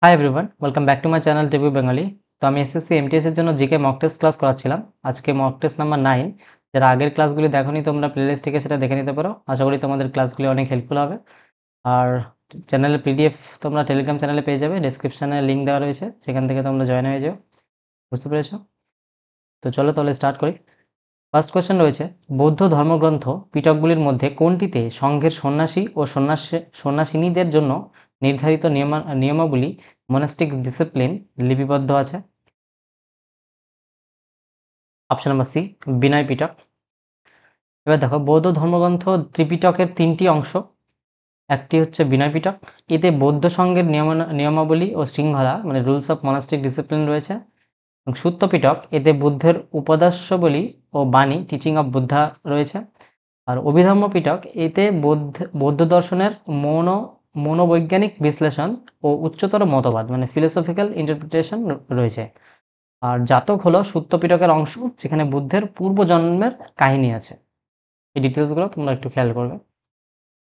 Hi everyone, welcome back to my channel TV Bengali. তো আমি SSC MTS এর জন্য জিকে মক টেস্ট ক্লাস করাচ্ছিলাম। আজকে মক টেস্ট নাম্বার 9। যারা আগের ক্লাসগুলি দেখোনি তোমরা প্লেলিস্ট থেকে সেটা দেখে নিতে পারো। আশা করি তোমাদের ক্লাসগুলি অনেক হেল্পফুল হবে। আর চ্যানেলের পিডিএফ তোমরা টেলিগ্রাম চ্যানেলে পেয়ে যাবে, ডেসক্রিপশনে লিঙ্ক দেওয়া রয়েছে, সেখান থেকে তোমরা জয়েন হয়ে যাও। বুঝতে পেরেছো? তো চলো তাহলে স্টার্ট করি। ফার্স্ট কোয়েশ্চেন রয়েছে, বৌদ্ধ ধর্মগ্রন্থ পিটকগুলির মধ্যে কোনটিতে সংঘের সন্ন্যাসী ও সন্ন্যাসিনীদের জন্য নির্ধারিত নিয়মাবলী মনাস্টিক ডিসিপ্লিন লিপিবদ্ধ আছে? অপশন নাম্বার সি, বিনয় পিটক। এবার দেখো, বৌদ্ধ ধর্মগ্রন্থ ত্রিপিটকের 3টি অংশ। একটি হচ্ছে বিনয় পিটক, এতে বৌদ্ধ সংঘের নিয়মাবলী ও শৃঙ্খলা মানে রুলস অফ মনাস্টিক ডিসিপ্লিন রয়েছে। এবং সূত্র পিটক, এতে বুদ্ধের উপদেশাবলী ও বাণী টিচিং অফ বুদ্ধা রয়েছে। আর অভিধর্ম পিটক, এতে বৌদ্ধ দর্শনের মনোবৈজ্ঞানিক বিশ্লেষণ ও উচ্চতর মতবাদ মানে ফিলোসফিক্যাল ইন্টারপ্রিটেশন রয়েছে। আর জাতক হলো সূত্র পিটকের অংশ, যেখানে বুদ্ধের পূর্বজন্মের কাহিনী আছে। এই ডিটেলসগুলো তোমরা একটু খেয়াল করবে।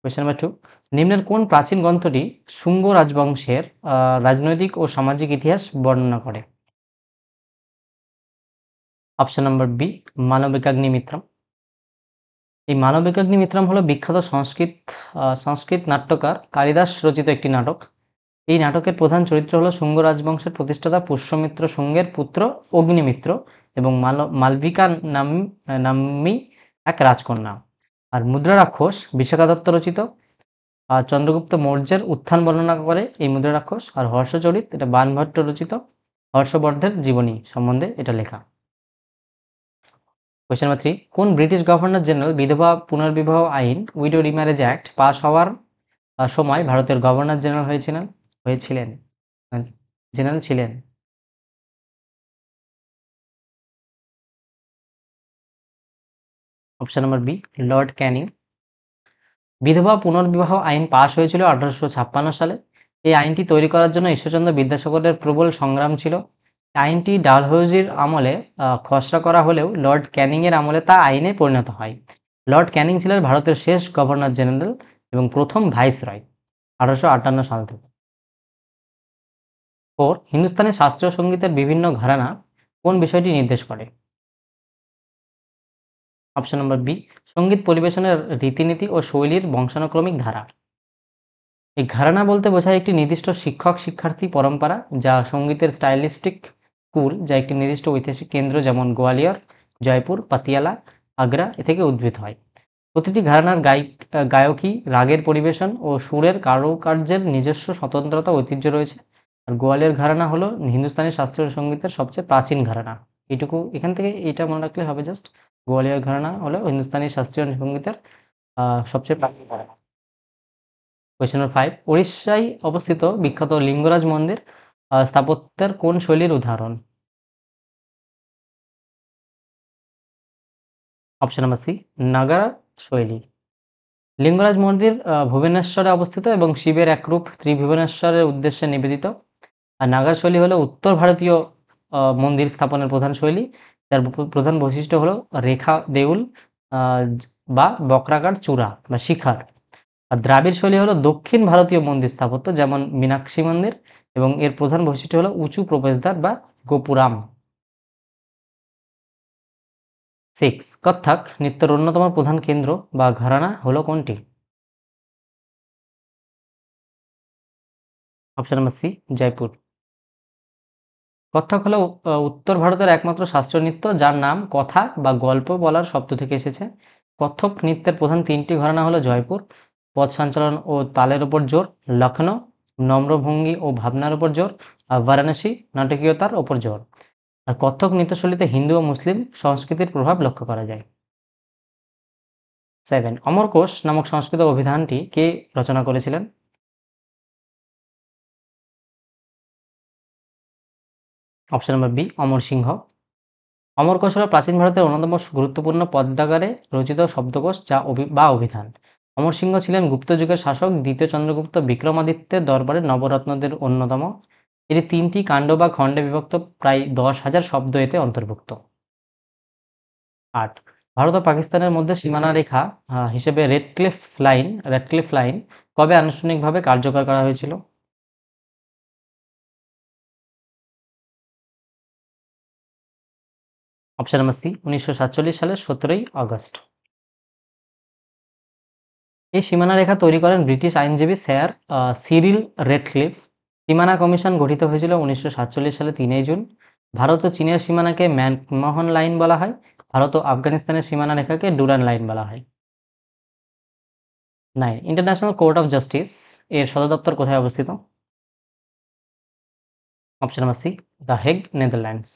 কোয়েশ্চেন নাম্বার 2, নিম্নের কোন প্রাচীন গ্রন্থটি শুঙ্গ রাজবংশের রাজনৈতিক ও সামাজিক ইতিহাস বর্ণনা করে? Option number B, Malavikagnimitram. এই মানবিকাগ্নিমিত্রম হলো বিখ্যাত সংস্কৃত নাট্যকার কালিদাস রচিত একটি নাটক। এই নাটকের প্রধান চরিত্র হলো শুঙ্গ রাজবংশের প্রতিষ্ঠাতা পুষ্যমিত্র শুঙ্গের পুত্র অগ্নিমিত্র এবং মালবিকা নাম্নী এক রাজকন্যা। আর মুদ্রা রাক্ষস বিশাখা দত্ত রচিত। আর চন্দ্রগুপ্ত মৌর্যের উত্থান বর্ণনা করে এই মুদ্রা রাক্ষস। আর হর্ষচরিত, এটা বাণভট্ট রচিত হর্ষবর্ধের জীবনী সম্বন্ধে এটা লেখা। কোয়েশ্চেন নাম্বার 3, কোন ব্রিটিশ গভর্নর জেনারেল বিধবা পুনর্বিবাহ আইন উইডো রিম্যারেজ অ্যাক্ট পাস হওয়ার সময় ভারতের গভর্নর জেনারেল হয়েছিলেন? জেনারেল ছিলেন? Option number B, Lord Canning. বিধবা পুনর্বিবাহ আইন পাশ হয়েছিল 1856 সালে। এই আইনটি তৈরি করার জন্য ঈশ্বরচন্দ্র বিদ্যাসাগরের প্রবল সংগ্রাম ছিল। আইনটি ডালহৌজির আমলে খসড়া করা হলেও লর্ড ক্যানিংয়ের আমলে তা আইনে পরিণত হয়। লর্ড ক্যানিং ছিলেন ভারতের শেষ গভর্নর জেনারেল এবং প্রথম ভাইসরয় 1858 সাল থেকে। 4, হিন্দুস্তানি শাস্ত্রীয় সঙ্গীতের বিভিন্ন ঘরানা কোন বিষয়টি নির্দেশ করে? অপশন নম্বর বি, সঙ্গীত পরিবেশনের রীতিনীতি ও শৈলীর বংশানুক্রমিক ধারা। এই ঘরানা বলতে বোঝায় একটি নির্দিষ্ট শিক্ষক শিক্ষার্থী পরম্পরা, যা সঙ্গীতের স্টাইলিস্টিক স্কুল, যা একটি নির্দিষ্ট ঐতিহাসিক কেন্দ্র যেমন গোয়ালিয়র, জয়পুর, পাতিয়ালা, আগ্রা এ থেকে উদ্ভূত হয়। প্রতিটি ঘরানার গায়কী, রাগের পরিবেশন ও সুরের কারুকার্যের নিজস্ব স্বতন্ত্রতা ঐতিহ্য রয়েছে। আর গোয়ালিয়র ঘরানা হলো হিন্দুস্তানি শাস্ত্রীয় সঙ্গীতের সবচেয়ে প্রাচীন ঘরানা। এইটুকু এখান থেকে এটা মনে রাখলে হবে জাস্ট। গোয়ালিয়র ঘরানা হলো হিন্দুস্তানি শাস্ত্রীয় সঙ্গীতের সবচেয়ে প্রাচীন ঘরানা। কোয়েশ্চন নম্বর 5, উড়িষ্যায় অবস্থিত বিখ্যাত লিঙ্গরাজ মন্দির স্থাপত্যের কোন শৈলীর উদাহরণ? অপশন নাম্বার সি, নাগারা শৈলী। লিঙ্গরাজ মন্দির ভুবনেশ্বরে অবস্থিত এবং শিবের একরূপ ত্রিভুবনেশ্বরের উদ্দেশ্যে নিবেদিত। আর নাগার শৈলী হলো উত্তর ভারতীয় মন্দির স্থাপনের প্রধান শৈলী, যার প্রধান বৈশিষ্ট্য হলো রেখা দেউল বা বক্রাকার চূড়া বা শিখার। আর দ্রাবিড় শৈলী হলো দক্ষিণ ভারতীয় মন্দির স্থাপত্য, যেমন মীনাক্ষী মন্দির, এবং এর প্রধান বৈশিষ্ট্য হলো উঁচু প্রবেশদ্বার বা গোপুরাম। 6, কত্থক নৃত্যের অন্যতম প্রধান কেন্দ্র বা ঘরানা হলো কোনটি? Option number C, Jaipur. Kathak হলো উত্তর ভারতের একমাত্র শাস্ত্রীয় নৃত্য, যার নাম কথা বা গল্প বলার শব্দ থেকে এসেছে। কত্থক নৃত্যের প্রধান 3টি ঘরানা হলো জয়পুর, পদ সঞ্চালন ও তালের উপর জোর; লখনৌ, নম্রভঙ্গি ও ভাবনার উপর জোর; আর বারাণসী, নাটকীয়তার উপর জোর। আর কত্থক নৃত্যশৈলীতে হিন্দু ও মুসলিম সংস্কৃতির প্রভাব লক্ষ্য করা যায়। 7, অমরকোষ নামক সংস্কৃত অভিধানটি কে রচনা করেছিলেন? অপশন নাম্বার বি, অমর সিংহ। অমরকোষ হল প্রাচীন ভারতের অন্যতম গুরুত্বপূর্ণ পদ্মাগারে রচিত শব্দকোষ বা অভিধান। অমর সিংহ ছিলেন গুপ্ত যুগের শাসক দ্বিতীয় চন্দ্রগুপ্ত বিক্রমাদিত্যের দরবারে নবরত্নদের অন্যতম। এটি 3টি কাণ্ড বা খণ্ডে বিভক্ত, প্রায় 10,000 শব্দ এতে অন্তর্ভুক্ত। 8, ভারত ও পাকিস্তানের মধ্যে সীমানা রেখা হিসেবে রেডক্লিফ লাইন কবে আনুষ্ঠানিকভাবে কার্যকর করা হয়েছিল? অপশন নাম্বার সি 1947 সালের 17ই আগস্ট। এই সীমানা রেখা তৈরি করেন ব্রিটিশ আইনজীবী স্যার সিরিল রেডক্লিফ। সীমানা কমিশন গঠিত হয়েছিল 1947 সালে 3 জুন। ভারত ও চীনের সীমানাকে ম্যাকমোহন লাইন বলা হয়। ভারত ও আফগানিস্তানের সীমানা রেখাকে ডুরান লাইন বলা হয়। 9 ইন্টারন্যাশনাল কোর্ট অফ জাস্টিস এর সদর দপ্তর কোথায় অবস্থিত? Option number C the Hague, Netherlands.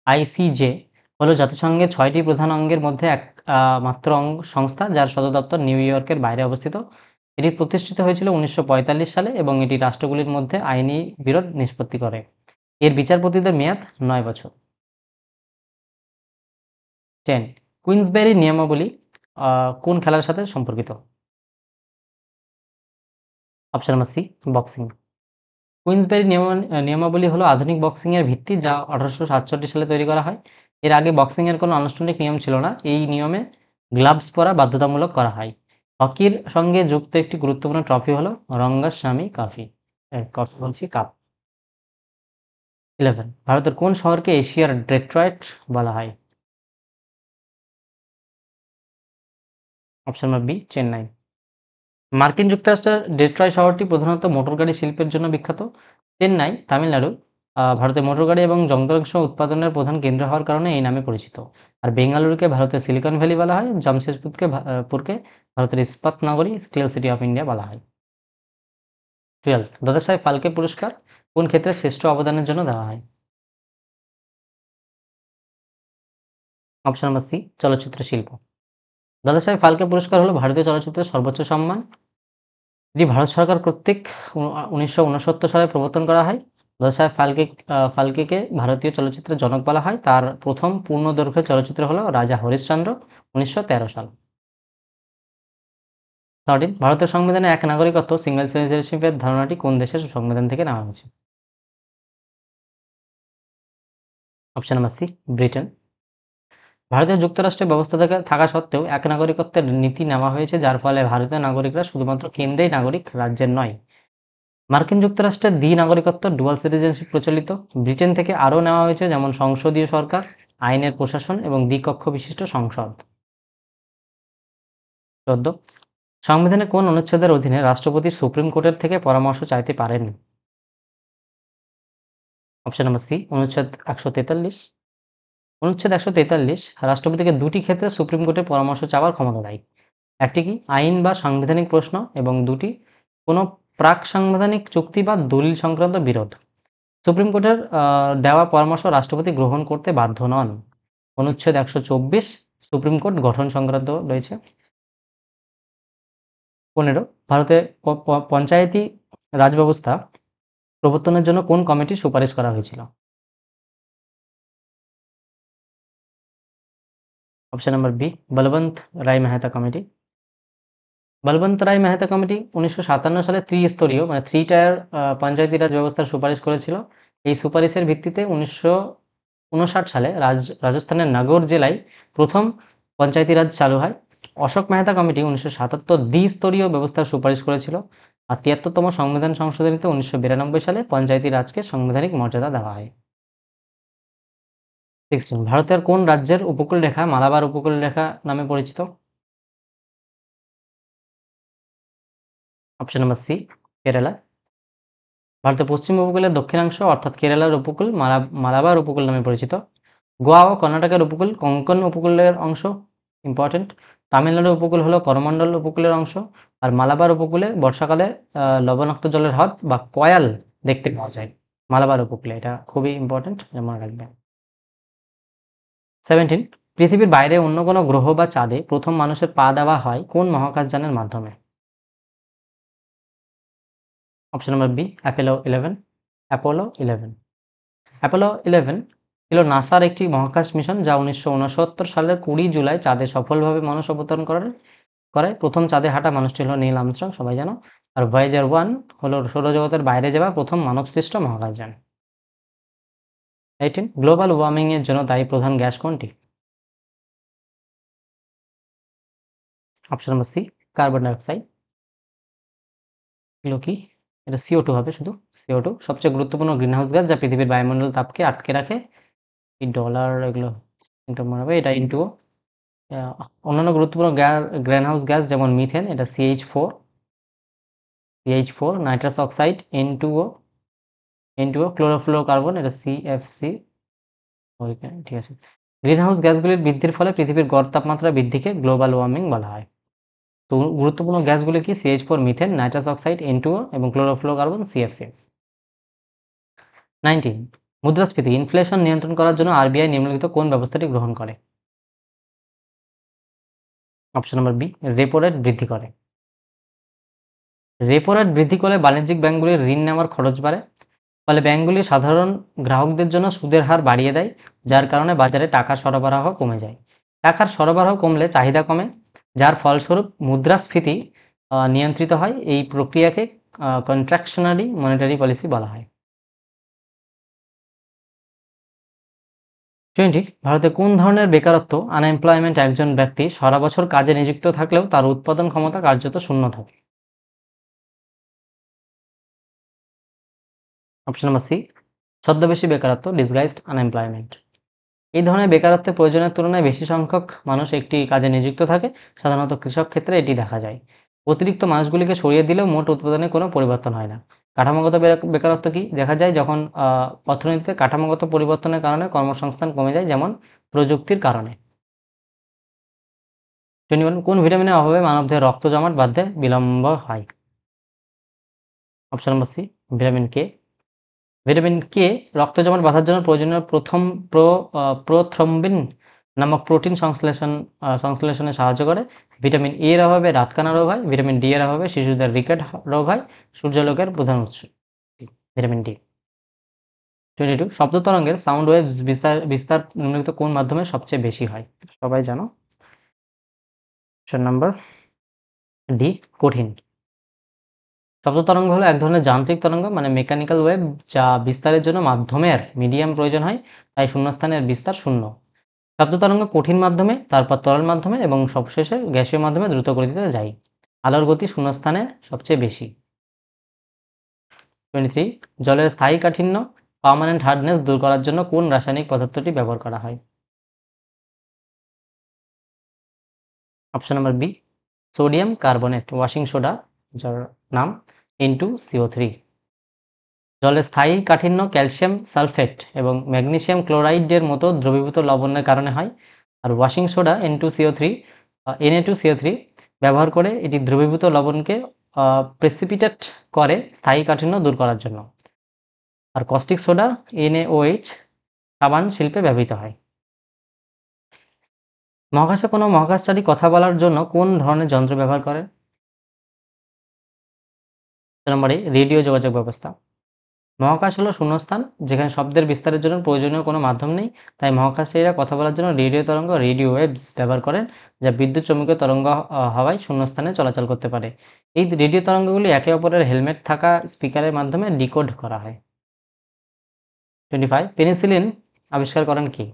ICJ হলো জাতিসংঘের 6টি প্রধান অঙ্গের মধ্যে এক মাত্র সংস্থা যার সদর দপ্তর নিউ ইয়র্কের বাইরে অবস্থিত। এটি প্রতিষ্ঠিত হয়েছিল 1945 সালে এবং এটি রাষ্ট্রগুলির মধ্যে আইনি বিরোধ নিষ্পত্তি করে। এর বিচারপতিদের মেয়াদ 9 বছর। 10 কুইন্সবেরি নিয়মাবলী কোন খেলার সাথে সম্পর্কিত? Option number C boxing. Queensberry নিয়মাবলী হলো আধুনিক বক্সিং এর ভিত্তি যা 1867 সালে তৈরি করা হয়। এর আগে বক্সিং এর কোনো আনুষ্ঠানিক নিয়ম ছিল না। এই নিয়মে গ্লাভস পরা বাধ্যতামূলক করা হয়। হকির সঙ্গে যুক্ত একটি গুরুত্বপূর্ণ ট্রফি হলো রঙ্গাস্বামী কাপ। 11 ভারতের কোন শহরকে এশিয়ার ডেট্রয়েট বলা হয়? Option number B Chennai. মার্কিন যুক্তরাষ্ট্রের ডেট্রয়েট শহরটি প্রধানত মোটরগাড়ি শিল্পের জন্য বিখ্যাত। চেন্নাই, তামিলনাড়ু ভারতের মোটরগাড়ি এবং যন্ত্রাংশ উৎপাদনের প্রধান কেন্দ্র হওয়ার কারণে এই নামে পরিচিত। আর বেঙ্গালুরুকে ভারতের সিলিকন ভ্যালি বলা হয়। জামশেদপুরকে ভারতের ইস্পাত নগরী, স্টিল সিটি অফ ইন্ডিয়া বলা হয়। 12 দাদাসাহেব ফালকে পুরস্কার কোন ক্ষেত্রে শ্রেষ্ঠ অবদানের জন্য দেওয়া হয়? অপশন নাম্বার সি চলচ্চিত্র শিল্প। দাদাসাহেব ফালকে পুরস্কার হলো ভারতীয় চলচ্চিত্রের সর্বোচ্চ সম্মান। এটি ভারত সরকার কর্তৃক 1969 সালে প্রবর্তন করা হয়। দাদাসাহেব ফালকেকে ভারতীয় চলচ্চিত্রের জনক বলা হয়। তার প্রথম পূর্ণদৈর্ঘ্যের চলচ্চিত্র হলো রাজা হরিশ্চন্দ্র, 1913 সাল। 13 ভারতের সংবিধানে এক নাগরিকত্ব সিঙ্গেল সিটিজেনশিপের ধারণাটি কোন দেশের সংবিধান থেকে নেওয়া হয়েছে? Option number C Britain. ভারতীয় যুক্তরাষ্ট্রের ব্যবস্থা থাকা সত্ত্বেও এক নাগরিকত্বের নীতি নেওয়া হয়েছে, যার ফলে ভারতীয় নাগরিকরা শুধুমাত্র কেন্দ্রেই নাগরিক, রাজ্যের নয়। মার্কিন যুক্তরাষ্ট্রের দ্বি-নাগরিকত্ব ডুয়াল সিটিজেনশিপ প্রচলিত। ব্রিটেন থেকে আরও নেওয়া হয়েছে, যেমন সংসদীয় সরকার, আইনের প্রশাসন এবং দ্বিকক্ষ বিশিষ্ট সংসদ। 14 সংবিধানে কোন অনুচ্ছেদের অধীনে রাষ্ট্রপতি সুপ্রিম কোর্টের থেকে পরামর্শ চাইতে পারেন? অপশন নাম্বার সি অনুচ্ছেদ 143। অনুচ্ছেদ 143 রাষ্ট্রপতিকে দুটি ক্ষেত্রে সুপ্রিম কোর্টের পরামর্শ চাওয়ার ক্ষমতা দেয়। একটি কি আইন বা সাংবিধানিক প্রশ্ন, এবং দুটি কোনো প্রাক সাংবিধানিক চুক্তি বা দলিল সংক্রান্ত বিরোধ। সুপ্রিম কোর্টের দেওয়া পরামর্শ রাষ্ট্রপতি গ্রহণ করতে বাধ্য নন। অনুচ্ছেদ 124 সুপ্রিম কোর্ট গঠন সংক্রান্ত রয়েছে। 15 ভারতে পঞ্চায়েতি রাজ ব্যবস্থা প্রবর্তনের জন্য কোন কমিটির সুপারিশ করা হয়েছিল? অপশন নাম্বার বি বলবন্ত রায় মেহতা কমিটি। বলবন্ত রায় মেহতা কমিটি 1957 সালে ত্রিস্তরীয় মানে 3 টায়ার পঞ্চায়েতি রাজ ব্যবস্থার সুপারিশ করেছিল। এই সুপারিশের ভিত্তিতে 1959 সালে রাজস্থানের নগর জেলায় প্রথম পঞ্চায়েতি রাজ চালু হয়। অশোক মেহতা কমিটি 1977 দ্বিস্তরীয় ব্যবস্থার সুপারিশ করেছিল। আর 73তম সংবিধান সংশোধনীতে 1992 সালে পঞ্চায়েতি রাজকে সাংবিধানিক মর্যাদা দেওয়া হয়। 16 ভারতের কোন রাজ্যের উপকূল রেখা মালাবার উপকূল রেখা নামে পরিচিত? Option number C Kerala. ভারতের পশ্চিম উপকূলের দক্ষিণাংশ অর্থাৎ কেরালার উপকূল মালাবার উপকূল নামে পরিচিত। গোয়া ও কর্ণাটকের উপকূল কোঙ্কন উপকূলের অংশ, ইম্পর্টেন্ট। তামিলনাড়ুর উপকূল হলো করমণ্ডল উপকূলের অংশ। আর মালাবার উপকূলে বর্ষাকালে লবণাক্ত জলের হ্রদ বা কয়াল দেখতে পাওয়া যায় মালাবার উপকূলে। এটা খুবই ইম্পর্টেন্ট, মনে রাখবেন। 17 পৃথিবীর বাইরে অন্য কোনো গ্রহ বা চাঁদে প্রথম মানুষের পা দেওয়া হয় কোন মহাকাশযানের মাধ্যমে? Option number B Apollo 11। Apollo 11 ছিল নাসার একটি মহাকাশ মিশন যা 1969 সালের 20 জুলাই চাঁদে সফলভাবে মানুষ অবতরণ করে। প্রথম চাঁদে হাঁটা মানুষটি হলো নীল আর্মস্ট্রং, সবাই জানো। আর ভয়েজার 1 হলো সৌরজগতের বাইরে যাওয়া প্রথম মানবসৃষ্ট মহাকাশযান। 18 গ্লোবাল ওয়ার্মিং এর জন্য দায়ী প্রধান গ্যাস কোনটি? Option number C carbon dioxide. এগুলো কি? এটা CO2 হবে শুধু। CO2 সবচেয়ে গুরুত্বপূর্ণ গ্রিনহাউস গ্যাস যা পৃথিবীর বায়ুমণ্ডল তাপকে আটকে রাখে। এই ডলার এগুলো ইন্টু মনে হবে এটা ইন্টু অন্যান্য গুরুত্বপূর্ণ গ্রিনহাউস গ্যাস যেমন মিথেন, এটা CH4 nitrous oxide N2O chlorofluorocarbon, এটা CFC। ঠিক আছে। গ্রিনহাউস গ্যাসগুলির বৃদ্ধির ফলে পৃথিবীর গড় তাপমাত্রা বৃদ্ধিকে গ্লোবাল ওয়ার্মিং বলা হয়। তো গুরুত্বপূর্ণ গ্যাসগুলি কি? CH4 methane, nitrous oxide N2O এবং ক্লোরোফ্লোরোকার্বন CFCs। 19 মুদ্রাস্ফীতি ইনফ্লেশন নিয়ন্ত্রণ করার জন্য আরবিআই নিম্নলিখিত কোন ব্যবস্থাটি গ্রহণ করে? Option number B, repo rate বৃদ্ধি করে। রেপো রেট বৃদ্ধি করলে বাণিজ্যিক ব্যাংকগুলির ঋণ নেওয়ার খরচ বাড়ে, ফলে ব্যাংকগুলি সাধারণ গ্রাহকদের জন্য সুদের হার বাড়িয়ে দেয়, যার কারণে বাজারে টাকার সরবরাহ কমে যায়। টাকার সরবরাহ কমলে চাহিদা কমে, যার ফলস্বরূপ মুদ্রাস্ফীতি নিয়ন্ত্রিত হয়। এই প্রক্রিয়াকে কন্ট্রাকশনারি মনিটারি পলিসি বলা হয়। 20 ভারতে কোন ধরনের বেকারত্ব আনএমপ্লয়মেন্ট একজন ব্যক্তি সারা বছর কাজে নিযুক্ত থাকলেও তার উৎপাদন ক্ষমতা কার্যত শূন্য থাকে? অপশন নম্বর সি, ছদ্মবেশী বেকারত্ব, ডিসগাইজড আনএমপ্লয়মেন্ট। এই ধরনের বেকারত্বের প্রয়োজনের তুলনায় বেশি সংখ্যক মানুষ একটি কাজে নিযুক্ত থাকে, সাধারণত কৃষক ক্ষেত্রে এটি দেখা যায়। অতিরিক্ত মানুষগুলিকে সরিয়ে দিলেও মোট উৎপাদনে কোনো পরিবর্তন হয় না। কাঠামোগত বেকারত্ব কি দেখা যায়? যখন অর্থনীতিতে কাঠামোগত পরিবর্তনের কারণে কর্মসংস্থান কমে যায়, যেমন প্রযুক্তির কারণে। 21 কোন ভিটামিনের অভাবে মানবদেহে রক্ত জমাট বাঁধতে বিলম্ব হয়? Option number C, vitamin K. Vitamin K রক্ত জমাট বাঁধার জন্য প্রয়োজনীয় প্রোথ্রম্বিন নামক প্রোটিন সংশ্লেষণে সাহায্য করে। ভিটামিন এ এর অভাবে রাতকানা রোগ হয়। ভিটামিন ডি এর অভাবে শিশুদের রিকেট রোগ হয়। সূর্যালোকের প্রধান উৎস ভিটামিন ডি। 22 শব্দ তরঙ্গের সাউন্ড ওয়েভস বিস্তার নিম্নলিখিত কোন মাধ্যমে সবচেয়ে বেশি হয়? সবাই জানো। অপশন নাম্বার ডি, কঠিন। শব্দ তরঙ্গ হলো এক ধরনের যান্ত্রিক তরঙ্গ, মানে মেকানিক্যাল ওয়েভ, যা বিস্তারের জন্য মাধ্যমের মিডিয়াম প্রয়োজন হয়, তাই শূন্যস্থানের বিস্তার শূন্য। শব্দ তরঙ্গ কঠিন মাধ্যমে, তারপর তরল মাধ্যমে এবং সবশেষে গ্যাসীয় মাধ্যমে দ্রুত গতিতে যায়। আলোর গতি শূন্যস্থানে সবচেয়ে বেশি। 23 জলের স্থায়ী কাঠিন্য পার্মানেন্ট হার্ডনেস দূর করার জন্য কোন রাসায়নিক পদার্থটি ব্যবহার করা হয়? Option number B, sodium carbonate, washing soda যার নাম N2CO3। জলের স্থায়ী কাঠিন্য ক্যালসিয়াম সালফেট এবং ম্যাগনেসিয়াম ক্লোরাইডের মতো দ্রবীভূত লবণের কারণে হয়। আর ওয়াশিং সোডা Na2CO3 ব্যবহার করে এটি দ্রবীভূত লবণকে প্রেসিপিটেট করে স্থায়ী কাঠিন্য দূর করার জন্য। আর কস্টিক সোডা NaOH সাবান শিল্পে ব্যবহৃত হয়। মহাকাশে কোনো মহাকাশচারী কথা বলার জন্য কোন ধরনের যন্ত্র ব্যবহার করে? নম্বরে রেডিও যোগাযোগ ব্যবস্থা। মহাকাশ হলো শূন্যস্থান, যেখানে শব্দের বিস্তারের জন্য প্রয়োজনীয় কোনো মাধ্যম নেই, তাই মহাকাশচারীরা কথা বলার জন্য রেডিও তরঙ্গ রেডিও ওয়েভস ব্যবহার করেন, যা বিদ্যুৎ চৌম্বকীয় তরঙ্গ হওয়ায় শূন্যস্থানে চলাচল করতে পারে। এই রেডিও তরঙ্গগুলি একে অপরের হেলমেট থাকা স্পিকারের মাধ্যমে ডিকোড করা হয়। 25 পেনিসিলিন আবিষ্কার করেন কি?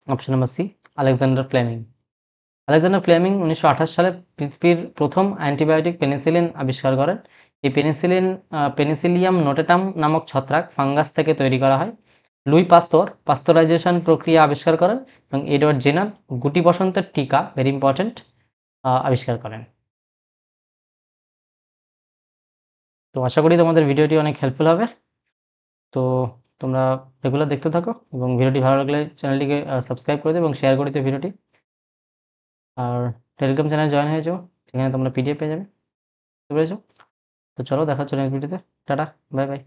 Option number C, Alexander Fleming. Alexander Fleming 1928 সালে পৃথিবীর প্রথম অ্যান্টিবায়োটিক পেনিসিলিন আবিষ্কার করেন। এই পেনিসিলিন পেনিসিলিয়াম নোটেটাম নামক ছত্রাক ফাঙ্গাস থেকে তৈরি করা হয়। লুই পাস্তর পাস্তরাইজেশন প্রক্রিয়া আবিষ্কার করেন এবং এডওয়ার্ড জেনার গুটি বসন্তের টিকা, ভেরি ইম্পর্টেন্ট, আবিষ্কার করেন। তো আশা করি তোমাদের ভিডিওটি অনেক হেল্পফুল হবে। তো তোমরা রেগুলার দেখতে থাকো এবং ভিডিওটি ভালো লাগলে চ্যানেলটিকে সাবস্ক্রাইব করে দিও এবং শেয়ার করে দিও ভিডিওটি। আর টেলিগ্রাম চ্যানেলে জয়েন হয়ে যাও, সেখানে তোমরা PDF পেয়ে যাবে। বুঝতে পেরেছো? তো চলো দেখা হচ্ছে নেক্সট ভিডিওতে। Tata, bye bye.